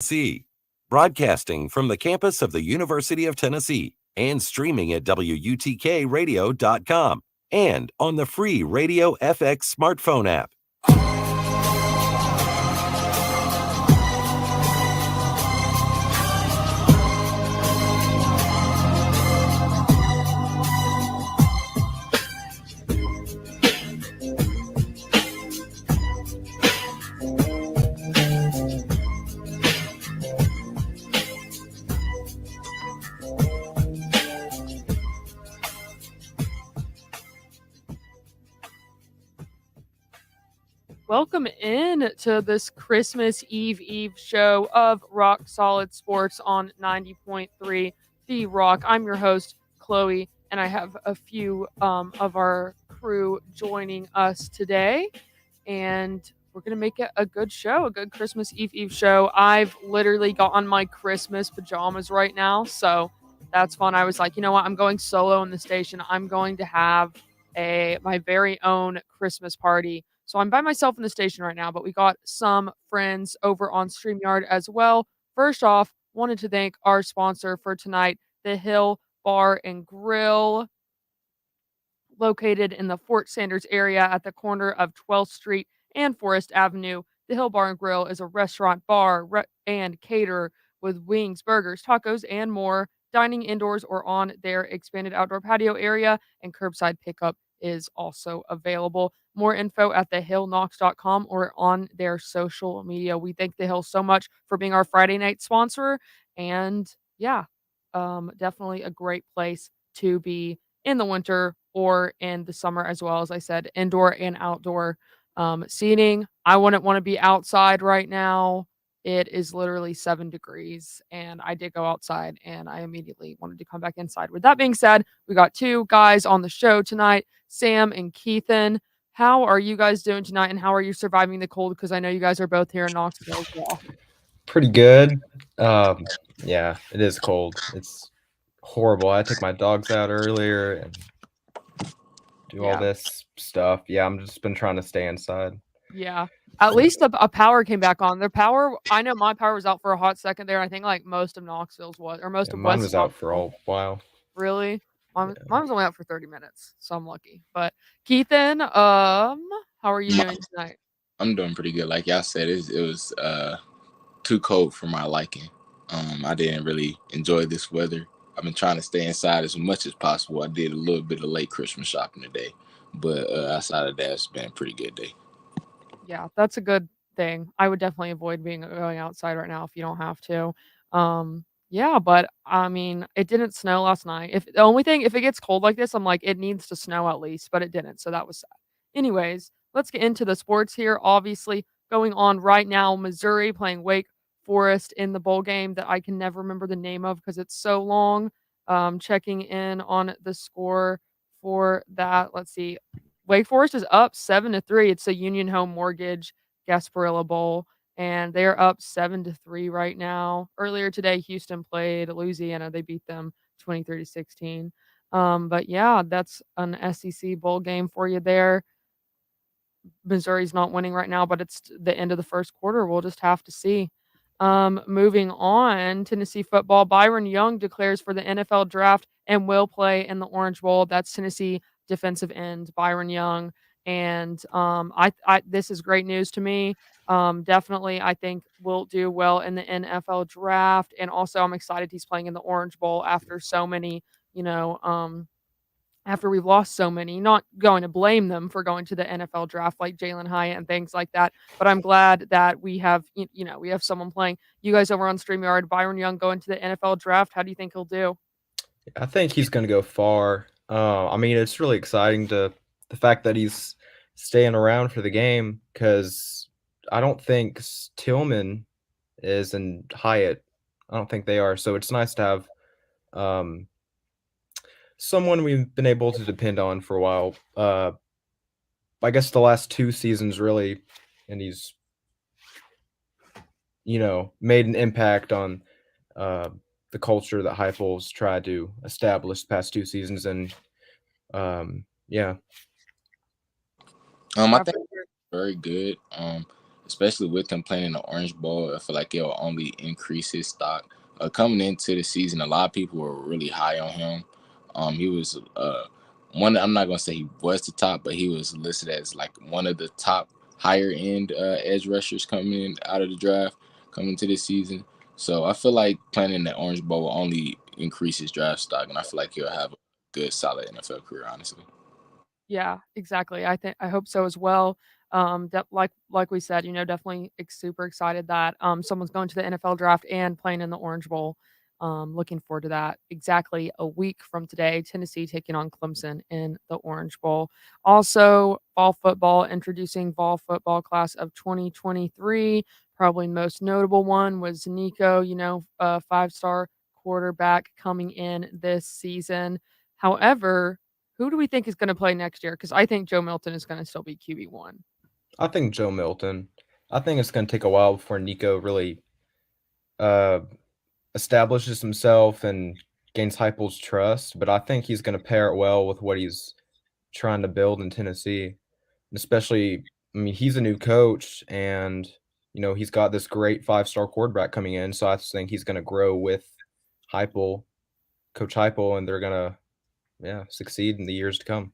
C. Broadcasting from the campus of the University of Tennessee and streaming at WUTKRadio.com and on the free Radio FX smartphone app. Welcome in to this Christmas Eve show of Rock Solid Sports on 90.3 The Rock. I'm your host, Chloe, and I have a few of our crew joining us today. And we're going to make it a good show, a good Christmas Eve show. I've literally got on my Christmas pajamas right now, so that's fun. I was like, you know what? I'm going solo in the station. I'm going to have my very own Christmas party. So I'm by myself in the station right now, but we got some friends over on StreamYard as well. First off, wanted to thank our sponsor for tonight, The Hill Bar and Grill, located in the Fort Sanders area at the corner of 12th Street and Forest Avenue. The Hill Bar and Grill is a restaurant, bar, and cater with wings, burgers, tacos, and more, dining indoors or on their expanded outdoor patio area, and curbside pickup is also available. More info at thehillknox.com or on their social media. We thank The Hill so much for being our Friday night sponsor. And yeah, definitely a great place to be in the winter or in the summer as well. As I said, indoor and outdoor seating. I wouldn't want to be outside right now. It is literally 7 degrees, and I did go outside, and I immediately wanted to come back inside. With that being said, we got two guys on the show tonight, Sam and Keithan. How are you guys doing tonight, and how are you surviving the cold? Because I know you guys are both here in Knoxville as well. Pretty good. Yeah, it is cold. It's horrible. I took my dogs out earlier and do all this stuff. Yeah, I'm just been trying to stay inside. Yeah. At least a power came back on. Their power, I know my power was out for a hot second there. I think like most of Knoxville's was, or most of Mine West was out for a Knoxville. while. Really? Mine was only out for 30 minutes, so I'm lucky. But Keithan, how are you doing tonight? I'm doing pretty good. Like y'all said, it was too cold for my liking. I didn't really enjoy this weather. I've been trying to stay inside as much as possible. I did a little bit of late Christmas shopping today, but outside of that, it's been a pretty good day. Yeah, that's a good thing. I would definitely avoid going outside right now if you don't have to. Yeah, but I mean, it didn't snow last night. If the only thing, if it gets cold like this, I'm like, it needs to snow at least, but it didn't, so that was sad. Anyways, let's get into the sports here. Obviously, going on right now, Missouri playing Wake Forest in the bowl game that I can never remember the name of because it's so long. Checking in on the score for that. Let's see. Wake Forest is up 7-3. It's a Union Home Mortgage Gasparilla Bowl, and they're up 7-3 right now. Earlier today, Houston played Louisiana. They beat them 23-16. But yeah, that's an SEC bowl game for you there. Missouri's not winning right now, but it's the end of the first quarter. We'll just have to see. Moving on, Tennessee football. Byron Young declares for the NFL draft and will play in the Orange Bowl. That's Tennessee defensive end Byron Young. And I this is great news to me. Definitely, I think will do well in the NFL draft. And also, I'm excited he's playing in the Orange Bowl after so many, after we've lost so many. Not going to blame them for going to the NFL draft like Jalen Hyatt and things like that, but I'm glad that we have, we have someone playing. You guys over on StreamYard, Byron Young going to the NFL draft. How do you think he'll do? I think he's going to go far. I mean, it's really exciting the fact that he's staying around for the game because I don't think Tillman is and Hyatt. I don't think they are. So it's nice to have someone we've been able to depend on for a while. I guess the last 2 seasons really, and he's made an impact on the culture that Heupel's tried to establish the past 2 seasons, and yeah. I think very good. especially with him playing in the Orange Bowl. I feel like it'll only increase his stock. Coming into the season, a lot of people were really high on him. He was one. I'm not gonna say he was the top, but he was listed as like one of the top higher end edge rushers coming in out of the draft coming into this season. So I feel like playing in the Orange Bowl will only increase his draft stock, and I feel like he'll have a good, solid NFL career, honestly. Yeah, exactly. I hope so as well. Like we said, definitely super excited that someone's going to the NFL draft and playing in the Orange Bowl. Looking forward to that. Exactly a week from today, Tennessee taking on Clemson in the Orange Bowl. Also, fall football, introducing fall football class of 2023. Probably most notable one was Nico, a 5-star quarterback coming in this season. However, who do we think is gonna play next year? Because I think Joe Milton is gonna still be QB1. I think Joe Milton. I think it's going to take a while before Nico really uh, establishes himself and gains Heupel's trust, but I think he's going to pair it well with what he's trying to build in Tennessee. Especially, I mean, he's a new coach, and he's got this great 5-star quarterback coming in, so I just think he's going to grow with Heupel, Coach Heupel, and they're going to succeed in the years to come.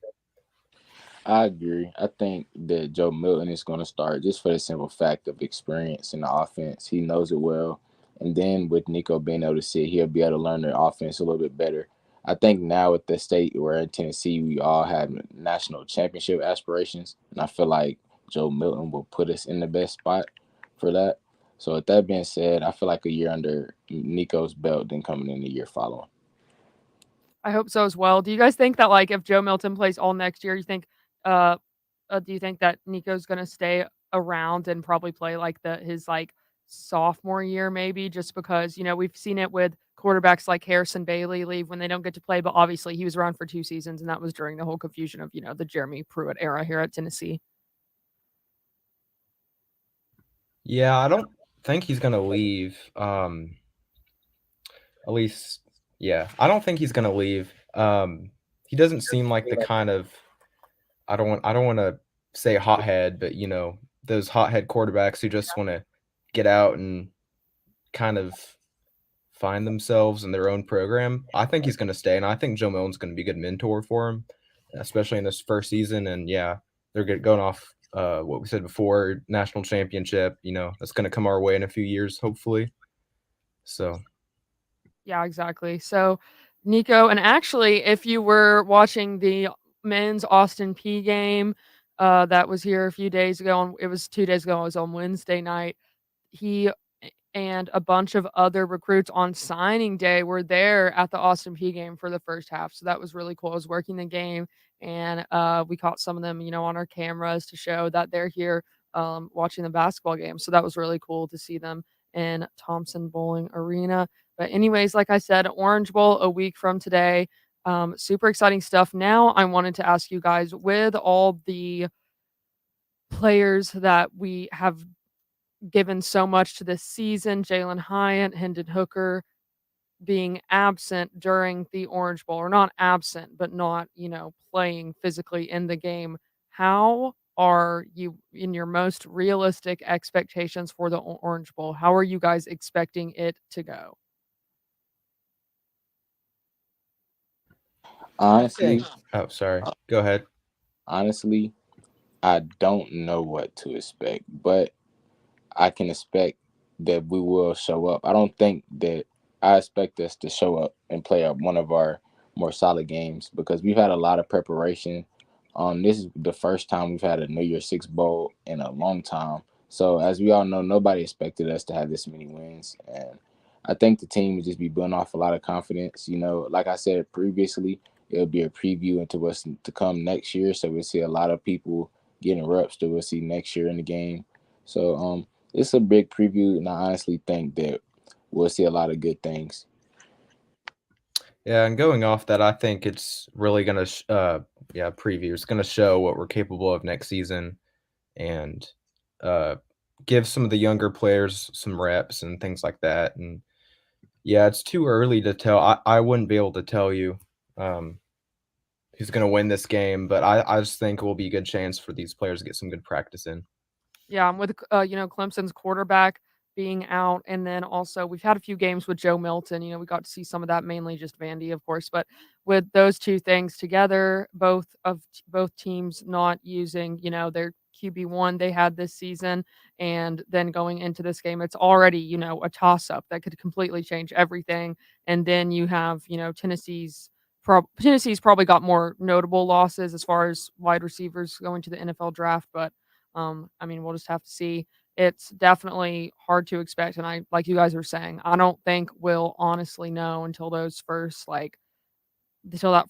I agree. I think that Joe Milton is going to start just for the simple fact of experience in the offense. He knows it well. And then with Nico being able to sit, he'll be able to learn the offense a little bit better. I think now with the state we're in Tennessee, we all have national championship aspirations. And I feel like Joe Milton will put us in the best spot for that. So with that being said, I feel like a year under Nico's belt then coming in the year following. I hope so as well. Do you guys think that, like, if Joe Milton plays all next year, uh, do you think that Nico's gonna stay around and probably play, like, his, like, sophomore year maybe just because, we've seen it with quarterbacks like Harrison Bailey leave when they don't get to play, but obviously he was around for 2 seasons, and that was during the whole confusion of, the Jeremy Pruitt era here at Tennessee. Yeah, I don't think he's going to leave. At least, yeah, I don't think he's going to leave. He doesn't seem like the kind of I don't want to say hothead, but those hothead quarterbacks who just want to get out and kind of find themselves in their own program. I think he's going to stay, and I think Joe Milton's going to be a good mentor for him, especially in this first season. And yeah, they're going off what we said before, national championship. That's going to come our way in a few years, hopefully. So Yeah, exactly. So, Nico, and actually, if you were watching the men's Austin P game, that was here a few days ago, and it was 2 days ago, it was on Wednesday night. He and a bunch of other recruits on signing day were there at the Austin P game for the first half. So that was really cool. I was working the game and we caught some of them, on our cameras to show that they're here watching the basketball game. So that was really cool to see them in Thompson Bowling Arena. But anyways, like I said, Orange Bowl a week from today. Super exciting stuff. Now I wanted to ask you guys, with all the players that we have given so much to this season, Jalen Hyatt, Hendon Hooker being absent during the Orange Bowl, or not absent, but not, playing physically in the game. How are you in your most realistic expectations for the Orange Bowl? How are you guys expecting it to go? Honestly, oh, sorry. Go ahead. honestly, I don't know what to expect, but I can expect that we will show up. I don't think that I expect us to show up and play up one of our more solid games because we've had a lot of preparation. This is the first time we've had a New Year's Six Bowl in a long time. So as we all know, nobody expected us to have this many wins, and I think the team will just be building off a lot of confidence. Like I said previously, it'll be a preview into what's to come next year. So we'll see a lot of people getting reps that we'll see next year in the game. So it's a big preview, and I honestly think that we'll see a lot of good things. Yeah, and going off that, I think it's really going to preview. It's going to show what we're capable of next season and give some of the younger players some reps and things like that. And yeah, it's too early to tell. I wouldn't be able to tell you who's going to win this game, but I just think it will be a good chance for these players to get some good practice in. Yeah, with Clemson's quarterback being out, and then also we've had a few games with Joe Milton. We got to see some of that, mainly just Vandy, of course. But with those two things together, both teams not using their QB1 they had this season, and then going into this game, it's already a toss up that could completely change everything. And then you have Tennessee's probably got more notable losses as far as wide receivers going to the NFL draft, but I mean, we'll just have to see. It's definitely hard to expect, and like you guys were saying, I don't think we'll honestly know until that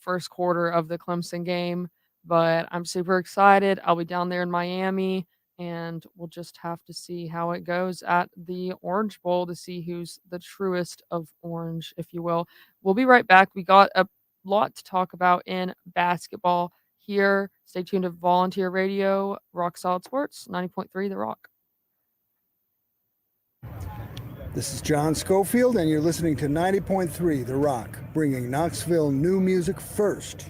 first quarter of the Clemson game. But I'm super excited. I'll be down there in Miami, and we'll just have to see how it goes at the Orange Bowl to see who's the truest of orange, if you will. We'll be right back. We got a lot to talk about in basketball here. Stay tuned to Volunteer Radio, Rock Solid Sports, 90.3 The Rock. This is John Schofield, and you're listening to 90.3 The Rock, bringing Knoxville new music first.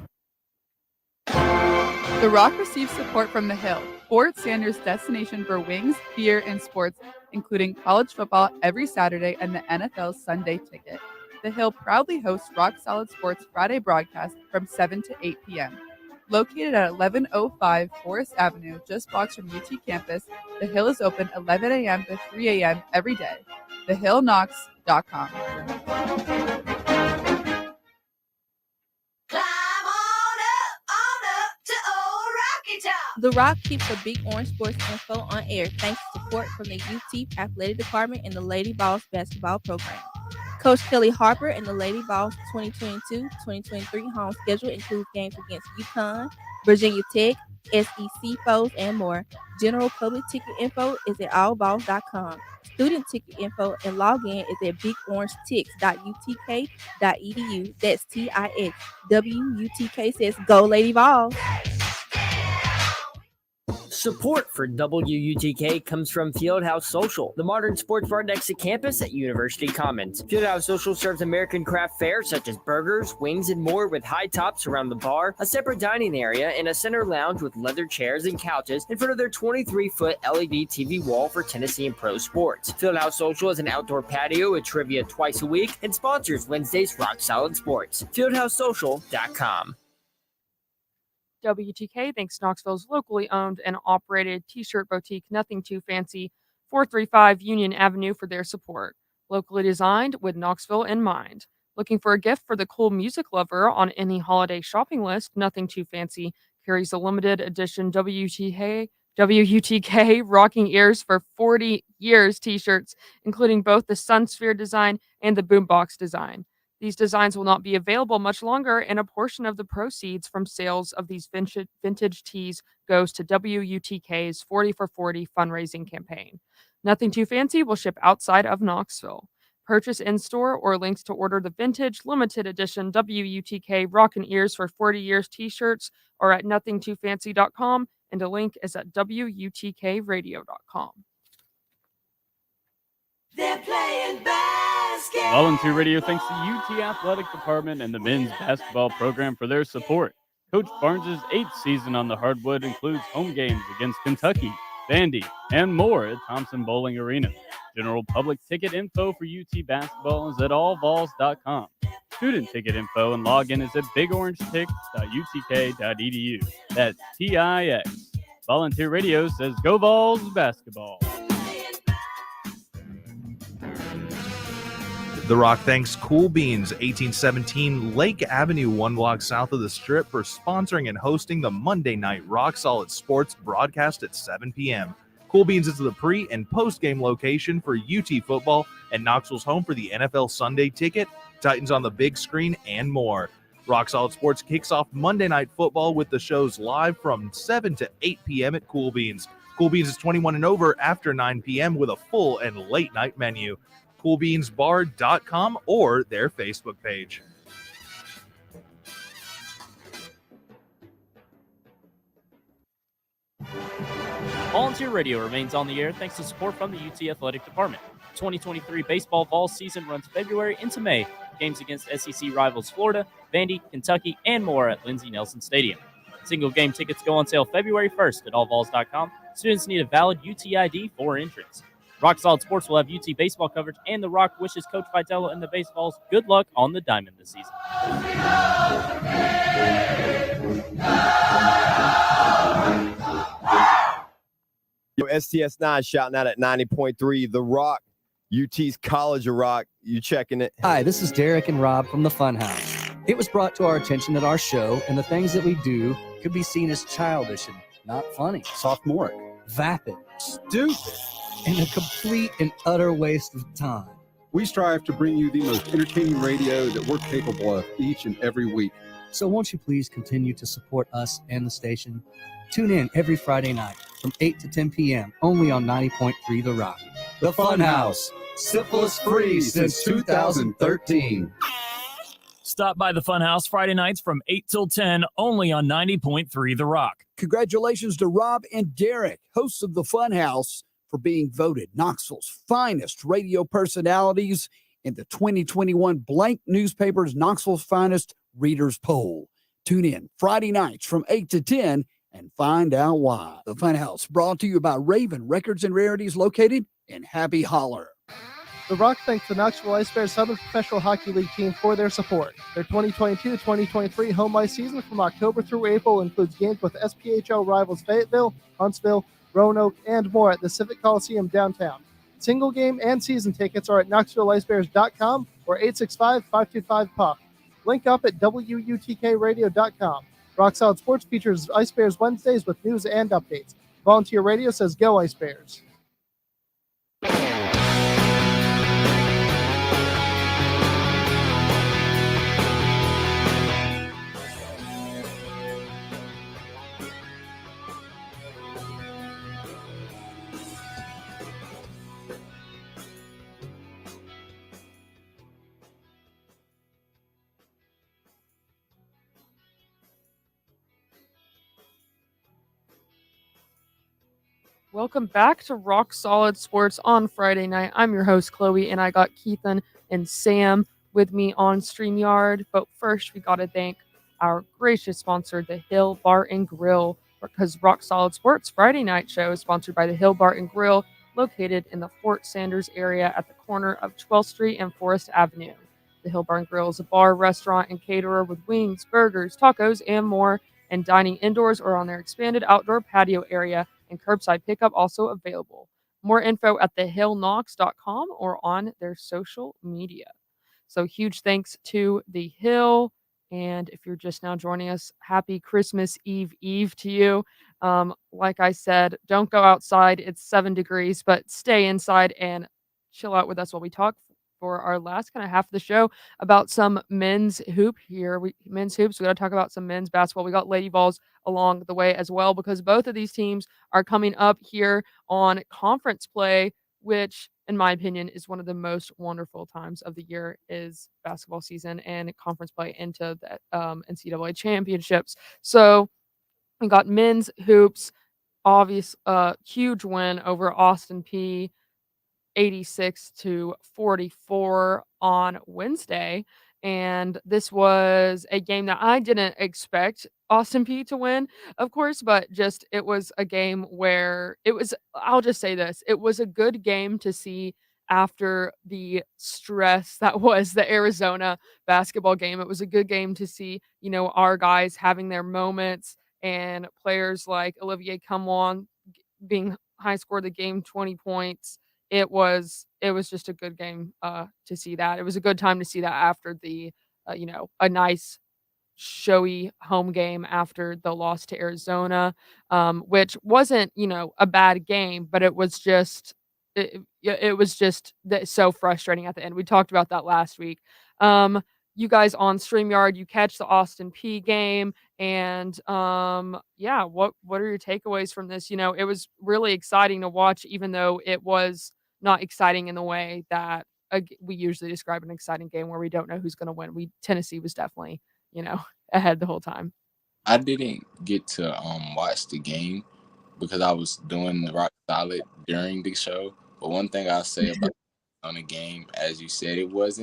The Rock receives support from The Hill, Fort Sanders' destination for wings, beer, and sports, including college football every Saturday and the NFL Sunday Ticket. The Hill proudly hosts Rock Solid Sports Friday broadcast from 7 to 8 p.m. Located at 1105 Forest Avenue, just blocks from UT campus, The Hill is open 11 a.m. to 3 a.m. every day. TheHillKnox.com. The Rock keeps the Big Orange Sports info on air thanks to support from the UT Athletic Department and the Lady Vols basketball program. Coach Kelly Harper and the Lady Vols 2022-2023 home schedule includes games against UConn, Virginia Tech, SEC foes, and more. General public ticket info is at allvols.com. Student ticket info and login is at bigorangetics.utk.edu. That's TIX. WUTK says go Lady Vols. Support for WUTK comes from Fieldhouse Social, the modern sports bar next to campus at University Commons. Fieldhouse Social serves American craft fare such as burgers, wings, and more with high tops around the bar, a separate dining area, and a center lounge with leather chairs and couches in front of their 23-foot LED TV wall for Tennessee and pro sports. Fieldhouse Social is an outdoor patio with trivia twice a week and sponsors Wednesday's Rock Solid Sports. FieldhouseSocial.com. WTK thanks Knoxville's locally owned and operated t-shirt boutique Nothing Too Fancy, 435 Union Avenue for their support. Locally designed with Knoxville in mind. Looking for a gift for the cool music lover on any holiday shopping list? Nothing Too Fancy carries a limited edition WTK Rocking Ears for 40 Years t-shirts, including both the Sunsphere design and the Boombox design. These designs will not be available much longer, and a portion of the proceeds from sales of these vintage tees goes to WUTK's 40 for 40 fundraising campaign. Nothing Too Fancy will ship outside of Knoxville. Purchase in-store or links to order the vintage limited edition WUTK Rockin' Ears for 40 Years t-shirts are at nothingtoofancy.com, and a link is at WUTKradio.com. They're playing basketball. Volunteer Radio thanks the UT Athletic Department and the men's basketball program for their support. Coach Barnes' 8th season on the hardwood includes home games against Kentucky, Vandy, and more at Thompson Bowling Arena. General public ticket info for UT basketball is at allvols.com. Student ticket info and login is at bigorangetics.utk.edu. That's TIX. Volunteer Radio says go Vols basketball. The Rock thanks Cool Beans 1817 Lake Avenue, 1 block south of the Strip, for sponsoring and hosting the Monday night Rock Solid Sports broadcast at 7 p.m. Cool Beans is the pre- and post-game location for UT football and Knoxville's home for the NFL Sunday Ticket, Titans on the big screen, and more. Rock Solid Sports kicks off Monday night football with the shows live from 7 to 8 p.m. at Cool Beans. Cool Beans is 21 and over after 9 p.m. with a full and late night menu. CoolBeansBar.com or their Facebook page. Volunteer Radio remains on the air thanks to support from the UT Athletic Department. 2023 baseball fall season runs February into May. Games against SEC rivals Florida, Vandy, Kentucky, and more at Lindsey Nelson Stadium. Single game tickets go on sale February 1st at allvols.com Students need a valid UTID for entrance. Rock Solid Sports will have UT baseball coverage, and The Rock wishes Coach Vitello and the Baseballs good luck on the diamond this season. Yo, STS9 shouting out at 90.3 The Rock, UT's College of Rock. You checking it? Hi, this is Derek and Rob from the Funhouse. It was brought to our attention that our show and the things that we do could be seen as childish and not funny, sophomoric, vapid, stupid, and a complete and utter waste of time. We strive to bring you the most entertaining radio that we're capable of each and every week. So won't you please continue to support us and the station? Tune in every Friday night from 8 to 10 p.m. only on 90.3 The Rock. The Funhouse, syphilis-free since 2013. Stop by the Funhouse Friday nights from 8 till 10 only on 90.3 The Rock. Congratulations to Rob and Derek, hosts of the Funhouse, for being voted Knoxville's finest radio personalities in the 2021 Blank Newspaper's Knoxville's Finest Readers Poll. Tune in Friday nights from 8 to 10 and find out why. The Funhouse, brought to you by Raven Records and Rarities, located in Happy Holler. The Rock thanks the Knoxville Ice Bears Southern Professional Hockey League team for their support. Their 2022-2023 home ice season from October through April includes games with SPHL rivals Fayetteville, Huntsville, Roanoke, and more at the Civic Coliseum downtown. Single game and season tickets are at KnoxvilleIceBears.com or 865-525-PUCK. Link up at WUTKRadio.com. Rock Solid Sports features Ice Bears Wednesdays with news and updates. Volunteer Radio says go Ice Bears. Welcome back to Rock Solid Sports on Friday night. I'm your host, Chloe, and I got Keithan and Sam with me on StreamYard. But first, we got to thank our gracious sponsor, The Hill Bar and Grill, because Rock Solid Sports Friday night show is sponsored by The Hill Bar and Grill, located in the Fort Sanders area at the corner of 12th Street and Forest Avenue. The Hill Bar and Grill is a bar, restaurant, and caterer with wings, burgers, tacos, and more, and dining indoors or on their expanded outdoor patio area, and curbside pickup also available. More info at thehillknox.com or on their social media. So huge thanks to The Hill. And if you're just now joining us, happy Christmas Eve to you. Like I said, don't go outside. It's 7 degrees, but stay inside and chill out with us while we talk for our last kind of half of the show about some men's hoop here. Men's hoops. We got to talk about some men's basketball. We got Lady Vols along the way as well, because both of these teams are coming up here on conference play, which in my opinion is one of the most wonderful times of the year, is basketball season and conference play into the NCAA championships. So we got men's hoops, obvious huge win over Austin Peay, 86-44 on Wednesday. And this was a game that I didn't expect Austin Peay to win, of course, but just it was a game where I'll just say this, it was a good game to see after the stress that was the Arizona basketball game. It was a good game to see, our guys having their moments, and players like Olivier Cumwan being high score of the game, 20 points. It was just a good game to see that. It was a good time to see that after the, a nice showy home game after the loss to Arizona, which wasn't, a bad game, but it was just so frustrating at the end. We talked about that last week. You guys on StreamYard, you catch the Austin Peay game, and what are your takeaways from this? It was really exciting to watch, even though it was not exciting in the way that we usually describe an exciting game where we don't know who's going to win. Tennessee was definitely, ahead the whole time. I didn't get to watch the game because I was doing the Rock Solid during the show. But one thing I'll say about on the game, as you said, it was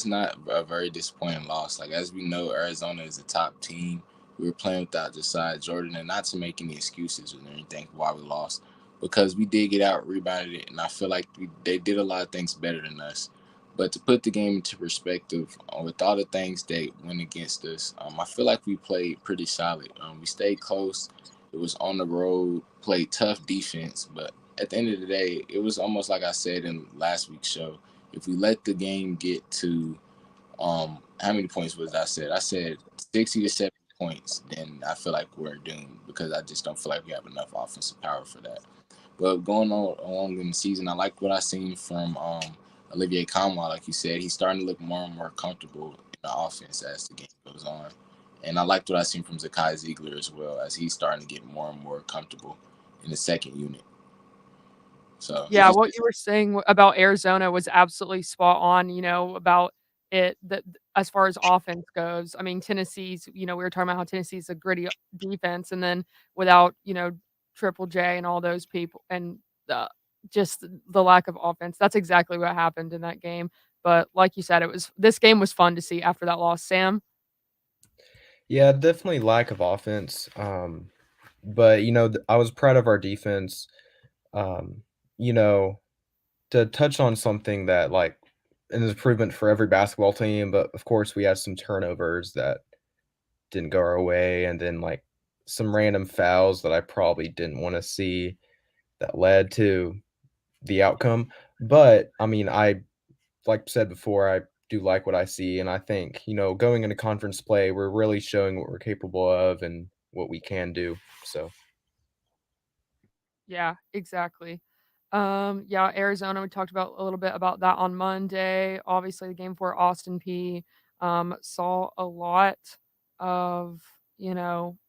not a very disappointing loss. Like, as we know, Arizona is a top team. we were playing without Josiah Jordan, and not to make any excuses or anything for why we lost, because we did get out, rebounded it, and I feel like they did a lot of things better than us. But to put the game into perspective, with all the things they went against us, I feel like we played pretty solid. We stayed close. It was on the road, played tough defense. But at the end of the day, it was almost like I said in last week's show. If we let the game get to, how many points was I said? I said 60 to 70 points, then I feel like we're doomed, because I just don't feel like we have enough offensive power for that. But going on along in the season, I like what I seen from Olivier Kamwa. Like you said, he's starting to look more and more comfortable in the offense as the game goes on. And I liked what I seen from Zakai Ziegler as well, as he's starting to get more and more comfortable in the second unit. So Yeah, what you were saying about Arizona was absolutely spot on, about it that as far as offense goes. I mean, Tennessee's, we were talking about how Tennessee's a gritty defense, and then without, Triple J and all those people, and just the lack of offense. That's exactly what happened in that game. But like you said, this game was fun to see after that loss. Sam? Yeah, definitely lack of offense. But I was proud of our defense. You know, to touch on something that like an improvement for every basketball team, but of course we had some turnovers that didn't go our way, and then like some random fouls that I probably didn't want to see that led to the outcome. But I mean, I like said before, I do like what I see, and I think going into conference play, we're really showing what we're capable of and what we can do. So Yeah, exactly. Yeah, Arizona, we talked about a little bit about that on Monday. Obviously, the game for Austin P saw a lot of,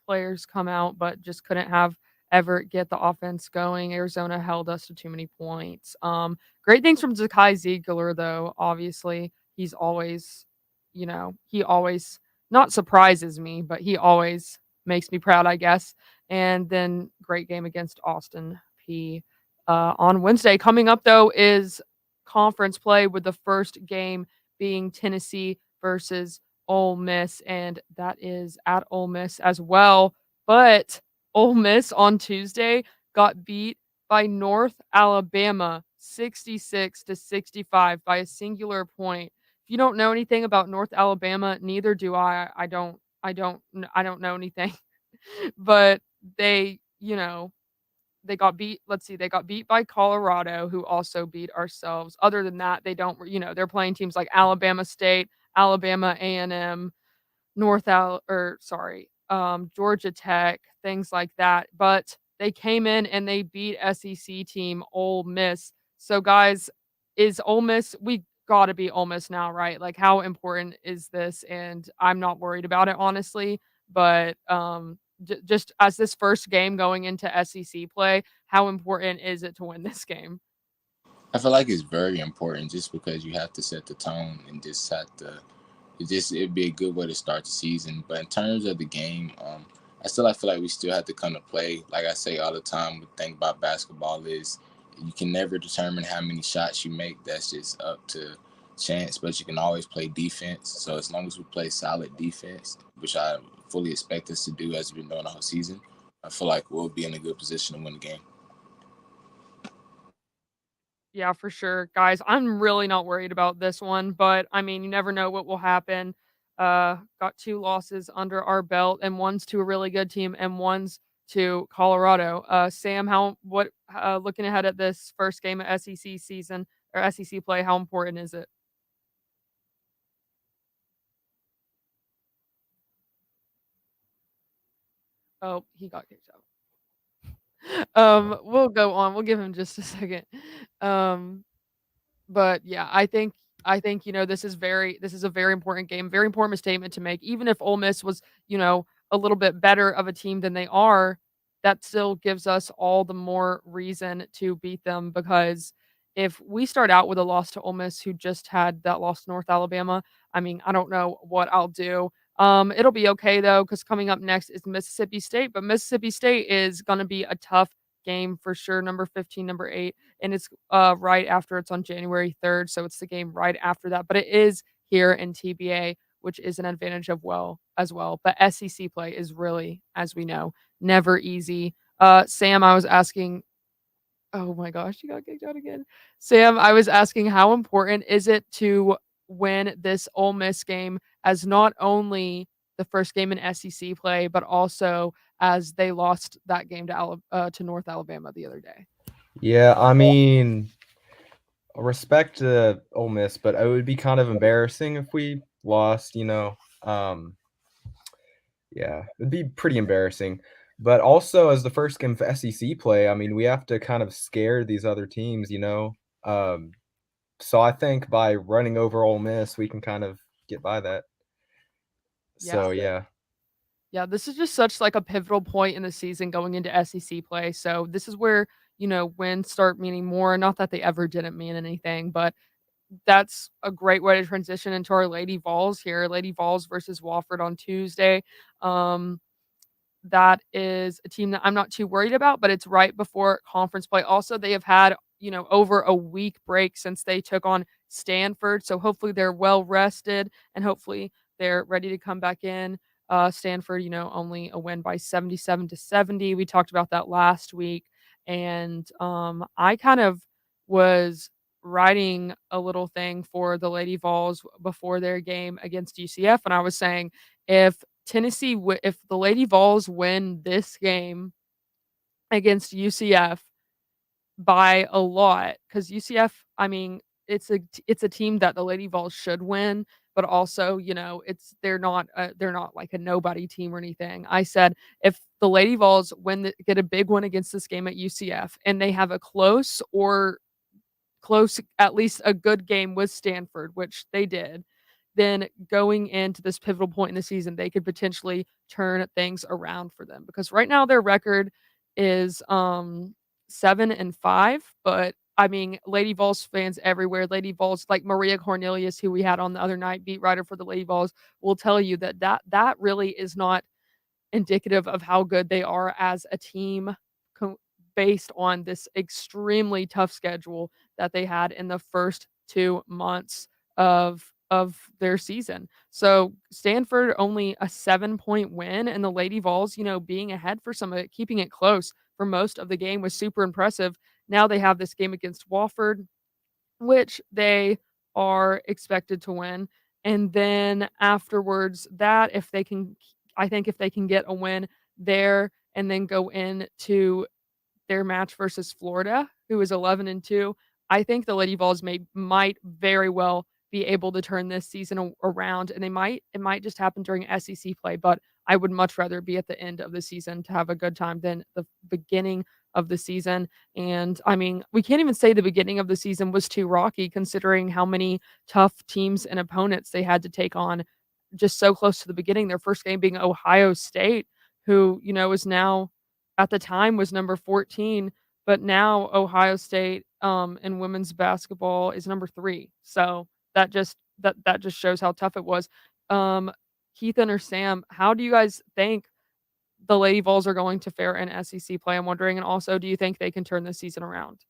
players come out, but just couldn't have Everett get the offense going. Arizona held us to too many points. Great things from Zakai Ziegler, though. Obviously, he's always, he always not surprises me, but he always makes me proud, I guess. And then great game against Austin P on Wednesday. Coming up, though, is conference play, with the first game being Tennessee versus Ole Miss, and that is at Ole Miss as well. But Ole Miss on Tuesday got beat by North Alabama 66-65 by a singular point. If you don't know anything about North Alabama, neither do I. I don't know anything. But they, they got beat. Let's see, they got beat by Colorado, who also beat ourselves. Other than that, they don't, they're playing teams like Alabama State, Alabama A&M, Georgia Tech, things like that. But they came in and they beat SEC team Ole Miss. So guys, is Ole Miss, we got to beat Ole Miss now, right? Like, how important is this? And I'm not worried about it, honestly. But just as this first game going into SEC play, how important is it to win this game? I feel like it's very important, just because you have to set the tone and just have to. It'd be a good way to start the season. But in terms of the game, I feel like we still have to come to play. Like I say all the time, the thing about basketball is you can never determine how many shots you make. That's just up to chance, but you can always play defense. So as long as we play solid defense, which I fully expect us to do as we've been doing the whole season, I feel like we'll be in a good position to win the game. Yeah, for sure. Guys, I'm really not worried about this one, but I mean, you never know what will happen. Got 2 losses under our belt, and one's to a really good team and one's to Colorado. Sam, looking ahead at this first game of SEC season or SEC play, how important is it? Oh, he got kicked out. We'll go on. We'll give him just a second. But yeah, I think this is a very important game, very important statement to make. Even if Ole Miss was, a little bit better of a team than they are, that still gives us all the more reason to beat them, because if we start out with a loss to Ole Miss, who just had that loss to North Alabama, I mean, I don't know what I'll do. It'll be okay though, because coming up next is Mississippi State, but Mississippi State is going to be a tough game for sure. Number 15, number 8, and it's right after. It's on January 3rd, so it's the game right after that. But it is here in TBA which is an advantage as well. But SEC play is really, as we know, never easy. Sam, I was asking. Oh my gosh, you got kicked out again. Sam, I was asking how important is it to win this Ole Miss game as not only the first game in SEC play, but also as they lost that game to North Alabama the other day. Yeah, I mean, respect to Ole Miss, but it would be kind of embarrassing if we lost, yeah, it'd be pretty embarrassing. But also, as the first game for SEC play, I mean, we have to kind of scare these other teams, So I think by running over Ole Miss, we can kind of get by that. So yeah. Yeah, this is just such like a pivotal point in the season going into SEC play. So this is where, wins start meaning more. Not that they ever didn't mean anything, but that's a great way to transition into our Lady Vols here. Lady Vols versus Wofford on Tuesday. That is a team that I'm not too worried about, but it's right before conference play. Also, they have had, over a week break since they took on Stanford. So hopefully they're well rested and hopefully they're ready to come back in. Stanford, only a win by 77-70. We talked about that last week. And I kind of was writing a little thing for the Lady Vols before their game against UCF. And I was saying, if if the Lady Vols win this game against UCF by a lot, because UCF, I mean, it's a team that the Lady Vols should win, but also, they're not like a nobody team or anything. I said if the Lady Vols get a big one against this game at UCF and they have a close, at least a good game with Stanford, which they did, then going into this pivotal point in the season, they could potentially turn things around for them. Because right now their record is 7-5, but I mean, Lady Vols fans everywhere, Lady Vols, like Maria Cornelius, who we had on the other night, beat writer for the Lady Vols, will tell you that really is not indicative of how good they are as a team based on this extremely tough schedule that they had in the first 2 months of their season. So Stanford only a 7-point win, and the Lady Vols, being ahead for some of it, keeping it close for most of the game was super impressive. Now they have this game against Wofford, which they are expected to win. And then afterwards, I think if they can get a win there and then go into their match versus Florida, who is 11-2, I think the Lady Vols might very well be able to turn this season around, and it might just happen during SEC play, but I would much rather be at the end of the season to have a good time than the beginning of the season. And I mean, we can't even say the beginning of the season was too rocky considering how many tough teams and opponents they had to take on just so close to the beginning. Their first game being Ohio State, who, is now at the time was number 14, but now Ohio State in women's basketball is number 3. So that just shows how tough it was. Keithan or Sam, how do you guys think the Lady Vols are going to fare in SEC play? I'm wondering, and also, do you think they can turn this season around?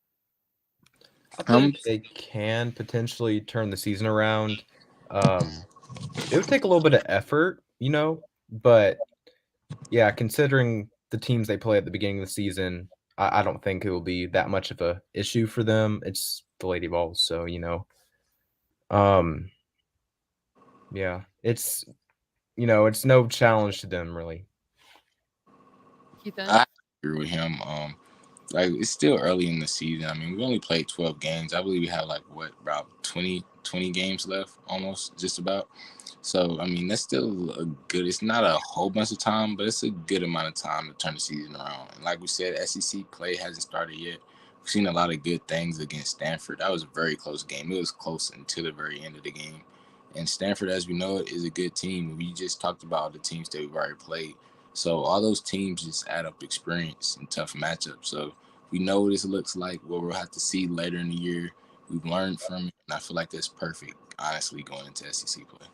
I think they can potentially turn the season around. It would take a little bit of effort, but yeah, considering the teams they play at the beginning of the season, I don't think it will be that much of a issue for them. It's the Lady Vols, so yeah, it's it's no challenge to them really. I agree with him. Like it's still early in the season. I mean, we only played 12 games. I believe we have about 20 games left, almost just about. So I mean, that's still it's not a whole bunch of time, but it's a good amount of time to turn the season around. And like we said, SEC play hasn't started yet. We've seen a lot of good things against Stanford. That was a very close game. It was close until the very end of the game. And Stanford, as we know it, is a good team. We just talked about the teams that we've already played. So all those teams just add up experience and tough matchups. So we know what this looks like, what we'll have to see later in the year. We've learned from it, and I feel like that's perfect, honestly, going into SEC play.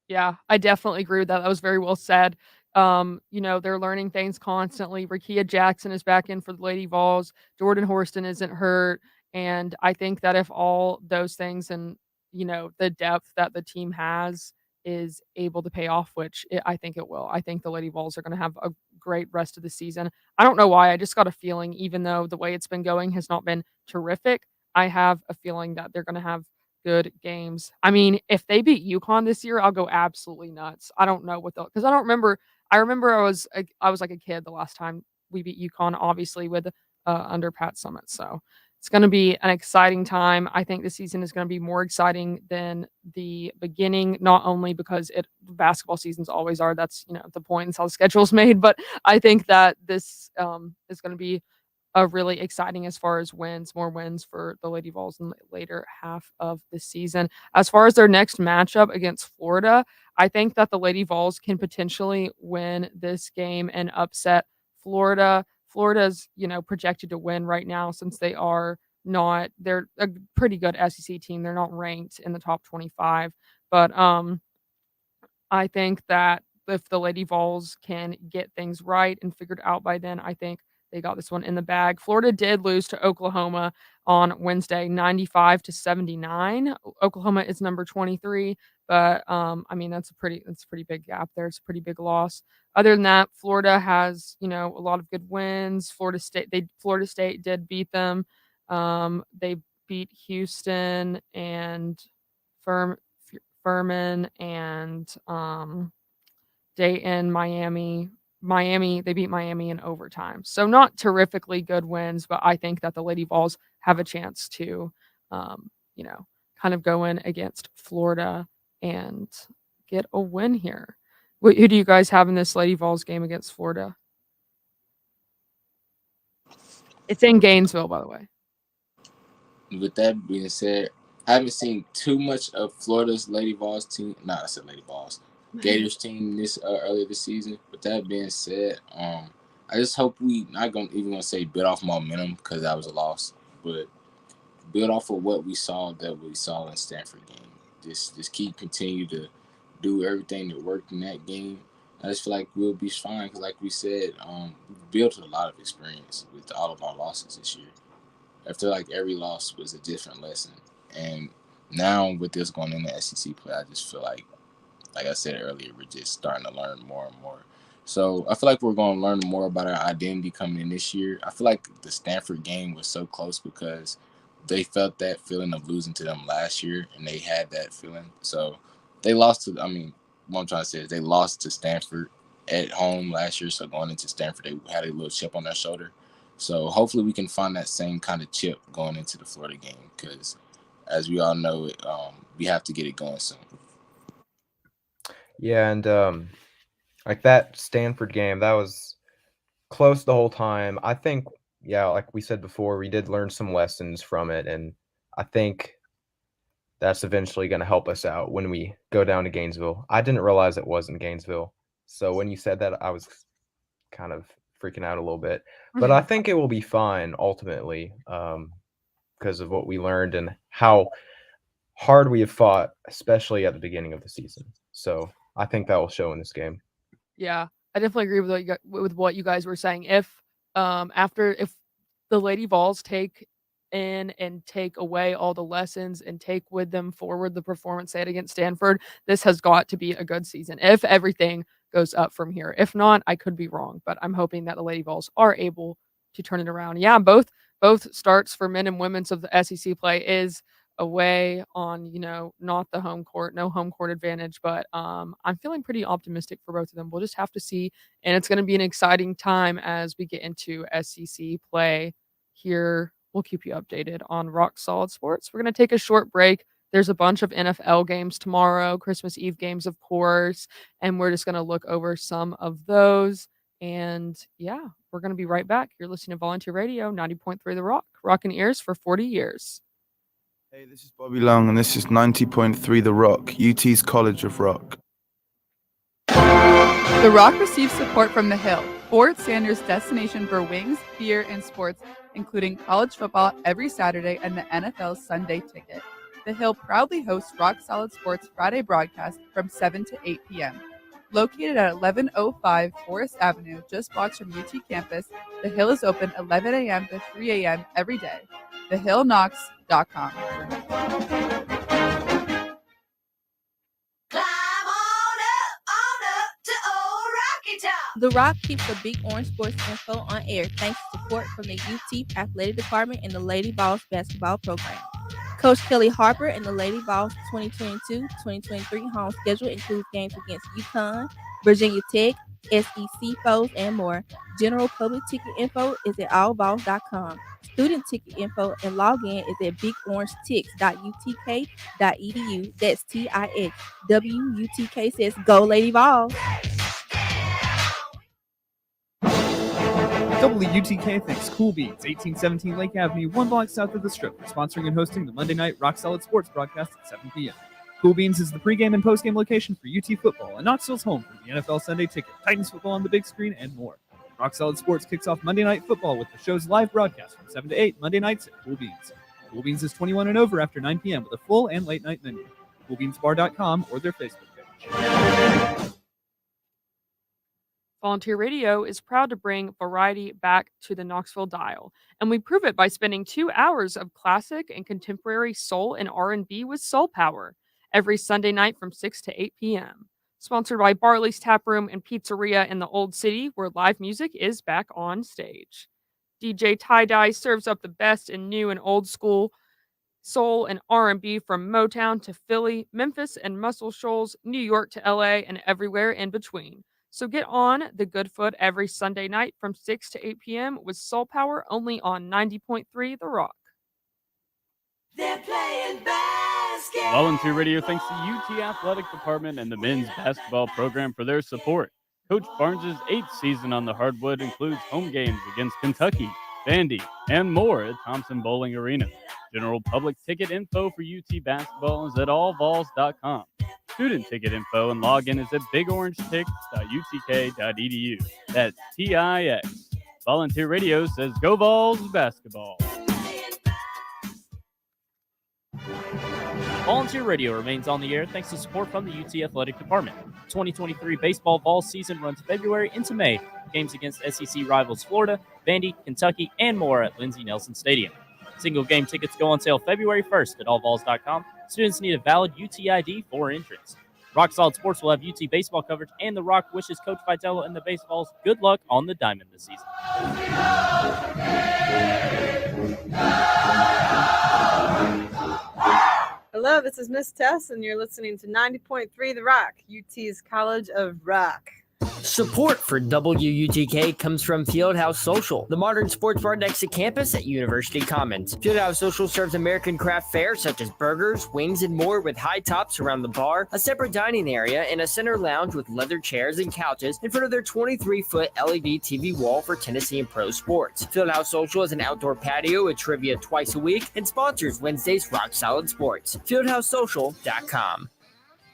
Yeah, I definitely agree with that. That was very well said. They're learning things constantly. Rakia Jackson is back in for the Lady Vols. Jordan Horston isn't hurt. And I think that if all those things and the depth that the team has is able to pay off, which I think it will. I think the Lady Vols are going to have a great rest of the season. I don't know why. I just got a feeling, even though the way it's been going has not been terrific, I have a feeling that they're going to have good games. I mean, if they beat UConn this year, I'll go absolutely nuts. I don't know because I don't remember. I remember I was like a kid the last time we beat UConn, obviously with under Pat Summitt. So it's going to be an exciting time. I think the season is going to be more exciting than the beginning, not only because basketball seasons always are. That's the point. It's how the schedule's made. But I think that this is going to be a really exciting as far as more wins for the Lady Vols in the later half of the season. As far as their next matchup against Florida, I think that the Lady Vols can potentially win this game and upset Florida. Florida's, projected to win right now since they're a pretty good SEC team. They're not ranked in the top 25, but I think that if the Lady Vols can get things right and figured out by then, I think they got this one in the bag. Florida did lose to Oklahoma on Wednesday, 95-79. Oklahoma is number 23, but that's a pretty big gap there. It's a pretty big loss. Other than that, Florida has a lot of good wins. Florida State did beat them. They beat Houston and Furman and Dayton, Miami, they beat Miami in overtime. So not terrifically good wins, but I think that the Lady Vols have a chance to, kind of go in against Florida and get a win here. Who do you guys have in this Lady Vols game against Florida? It's in Gainesville, by the way. With that being said, I haven't seen too much of Florida's Lady Vols team. I said Lady Vols. Gators team earlier this season. With that being said, I just hope we not gonna even want to say build off momentum because that was a loss, but build off of what we saw in Stanford game. Just continue to do everything that worked in that game. I just feel like we'll be fine because, like we said, we built a lot of experience with all of our losses this year. I feel like every loss was a different lesson, and now with this going into SEC play, I just feel like I said earlier, we're just starting to learn more and more. So I feel like we're going to learn more about our identity coming in this year. I feel like the Stanford game was so close because they felt that feeling of losing to them last year, and they had that feeling. So they lost to, what I'm trying to say is they lost to Stanford at home last year. So going into Stanford, they had a little chip on their shoulder. So hopefully we can find that same kind of chip going into the Florida game because, as we all know, we have to get it going soon. Yeah, and like that Stanford game, that was close the whole time. I think, like we said before, we did learn some lessons from it, and I think that's eventually going to help us out when we go down to Gainesville. I didn't realize it was in Gainesville, so when you said that, I was kind of freaking out a little bit. But I think it will be fine ultimately because of what we learned and how hard we have fought, especially at the beginning of the season. So I think that will show in this game. Yeah, I definitely agree with what you guys were saying. If the Lady Vols take in and take away all the lessons and take with them forward the performance they had against Stanford, this has got to be a good season if everything goes up from here. If not, I could be wrong, but I'm hoping that the Lady Vols are able to turn it around. Yeah, both starts for men and women's of the SEC play is away on, not the home court, no home court advantage, but I'm feeling pretty optimistic for both of them. We'll just have to see, and it's going to be an exciting time as we get into SEC play here. We'll keep you updated on Rock Solid Sports. We're going to take a short break. There's a bunch of NFL games tomorrow, Christmas Eve games, of course, and we're just going to look over some of those. And yeah, we're going to be right back. You're listening to Volunteer Radio, 90.3 The Rock, rocking ears for 40 years. Hey, this is Bobby Long, and this is 90.3 The Rock, UT's College of Rock. The Rock receives support from The Hill, Fort Sanders' destination for wings, beer, and sports, including college football every Saturday and the NFL Sunday Ticket. The Hill proudly hosts Rock Solid Sports Friday broadcast from 7 to 8 p.m. Located at 1105 Forest Avenue, just blocks from UT campus, The Hill is open 11 a.m. to 3 a.m. every day. TheHillKnox.com. The Rock keeps the Big Orange Sports info on air thanks to support from the UT Athletic Department and the Lady Vols basketball program. Coach Kelly Harper and the Lady Vols 2022-2023 home schedule includes games against UConn, Virginia Tech, SEC foes, and more. General public ticket info is at allvols.com. Student ticket info and login is at bigorangetics.utk.edu. That's TIX. WUTK says go Lady Vols. WUTK thanks Cool Beans, 1817 Lake Avenue, 1 block south of the Strip, for sponsoring and hosting the Monday night Rock Solid Sports broadcast at 7 p.m. Cool Beans is the pregame and postgame location for UT football and Knoxville's home for the NFL Sunday Ticket, Titans football on the big screen, and more. Rock Solid Sports kicks off Monday Night Football with the show's live broadcast from 7 to 8 Monday nights at Cool Beans. Cool Beans is 21 and over after 9 p.m. with a full and late night menu. CoolBeansBar.com or their Facebook page. Volunteer Radio is proud to bring variety back to the Knoxville dial, and we prove it by spending 2 hours of classic and contemporary soul and R&B with Soul Power every Sunday night from 6 to 8 p.m. Sponsored by Barley's Tap Room and Pizzeria in the Old City, where live music is back on stage. DJ Tie-Dye serves up the best in new and old school soul and R&B from Motown to Philly, Memphis and Muscle Shoals, New York to LA, and everywhere in between. So get on the good foot every Sunday night from 6 to 8 p.m. with Soul Power only on 90.3 The Rock. They're playing basketball. Volunteer Radio thanks the UT Athletic Department and the men's basketball program for their support. Coach Barnes' 8th season on the hardwood includes home games against Kentucky, Vandy, and more at Thompson Bowling Arena. General public ticket info for UT basketball is at allvols.com. Student ticket info and login is at bigorangetics.utk.edu. That's TIX. Volunteer Radio says go Vols basketball. Volunteer Radio remains on the air thanks to support from the UT Athletic Department. 2023 baseball fall season runs February into May. Games against SEC rivals Florida, Vandy, Kentucky, and more at Lindsey Nelson Stadium. Single game tickets go on sale February 1st at allvols.com. Students need a valid UT ID for entrance. Rock Solid Sports will have UT baseball coverage, and The Rock wishes Coach Vitello and the Baseballs good luck on the diamond this season. Hello, this is Miss Tess, and you're listening to 90.3 The Rock, UT's College of Rock. Support for WUTK comes from Fieldhouse Social, the modern sports bar next to campus at University Commons. Fieldhouse Social serves American craft fare such as burgers, wings, and more with high tops around the bar, a separate dining area, and a center lounge with leather chairs and couches in front of their 23-foot LED TV wall for Tennessee and pro sports. Fieldhouse Social is an outdoor patio with trivia twice a week and sponsors Wednesday's Rock Solid Sports. FieldhouseSocial.com.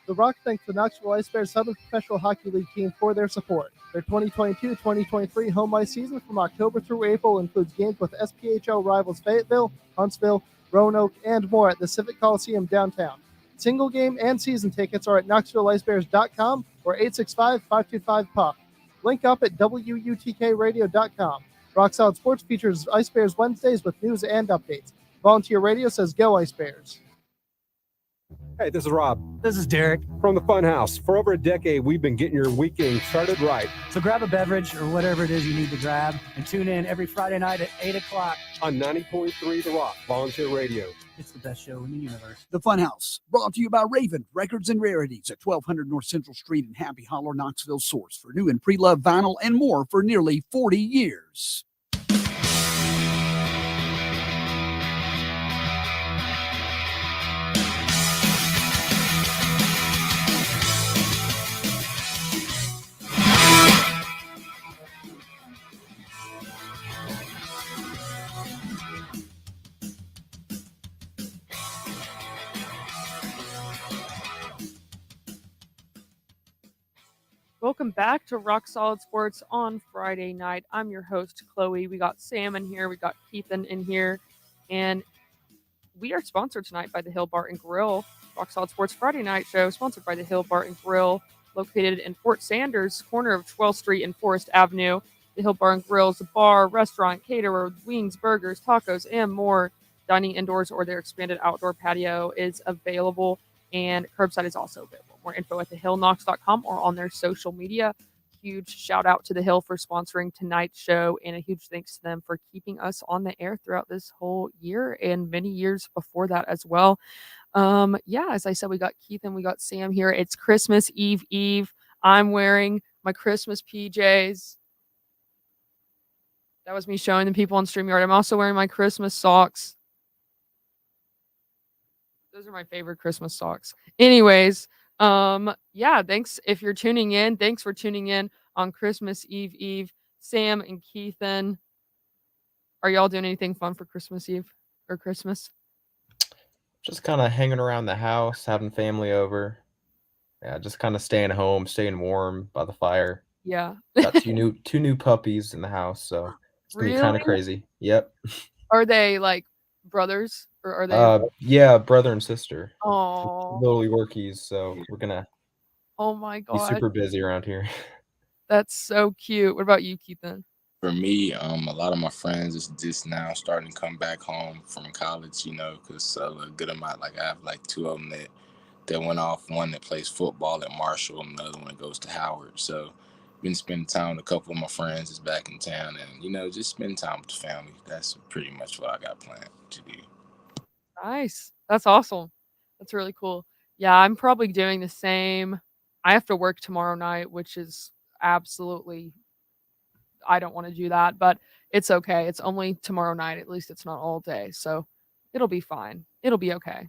The Rock thanks the Knoxville Ice Bears Southern Professional Hockey League team for their support. Their 2022-2023 home ice season from October through April includes games with SPHL rivals Fayetteville, Huntsville, Roanoke, and more at the Civic Coliseum downtown. Single game and season tickets are at KnoxvilleIceBears.com or 865-525-PUCK. Link up at WUTKRadio.com. Rock Solid Sports features Ice Bears Wednesdays with news and updates. Volunteer Radio says go Ice Bears. Hey, this is Rob. This is Derek. From the Funhouse. For over a decade, we've been getting your weekend started right. So grab a beverage or whatever it is you need to grab and tune in every Friday night at 8 o'clock. On 90.3 The Rock, Volunteer Radio. It's the best show in the universe. The Funhouse, brought to you by Raven Records and Rarities at 1200 North Central Street in Happy Hollow, Knoxville. Source for new and pre-loved vinyl and more for nearly 40 years. Welcome back to Rock Solid Sports on Friday night. I'm your host, Chloe. We got Sam in here. We got Ethan in here. And we are sponsored tonight by the Hill Bar and Grill. Rock Solid Sports Friday night show sponsored by the Hill Bar and Grill, located in Fort Sanders, corner of 12th Street and Forest Avenue. The Hill Bar and Grill is a bar, restaurant, caterer, wings, burgers, tacos, and more. Dining indoors or their expanded outdoor patio is available, and curbside is also available. More info at thehillknox.com or on their social media. huge shout out to The Hill for sponsoring tonight's show, and a huge thanks to them for keeping us on the air throughout this whole year and many years before that as well. Yeah, as I said, we got Keith and we got Sam here. It's Christmas Eve. I'm wearing my Christmas PJs. That was me showing the people on StreamYard. I'm also wearing my Christmas socks. Those are my favorite Christmas socks. Anyways, yeah, thanks if you're tuning in. Thanks for tuning in on Christmas Eve. Sam and Keithan, are y'all doing anything fun for Christmas Eve or Christmas? Just kind of hanging around the house, having family over. Yeah, just kind of staying home, staying warm by the fire. Yeah. Got two new puppies in the house, so it's gonna be kind Really? of crazy. Yep. Are they like brothers or are they? Yeah, brother and sister. Oh, Little Yorkies, so we're gonna oh my be God. super busy around here. That's so cute. What about you, Keithan? For me, a lot of my friends is just now starting to come back home from college, because a good amount, like I have like two of them that went off, one that plays football at Marshall and the other one goes to Howard. So been spending time with a couple of my friends is back in town and, just spend time with the family. That's pretty much what I got planned to do. Nice. That's awesome. That's really cool. Yeah, I'm probably doing the same. I have to work tomorrow night, which is absolutely, I don't want to do that, but it's okay. It's only tomorrow night. At least it's not all day. So it'll be fine. It'll be okay.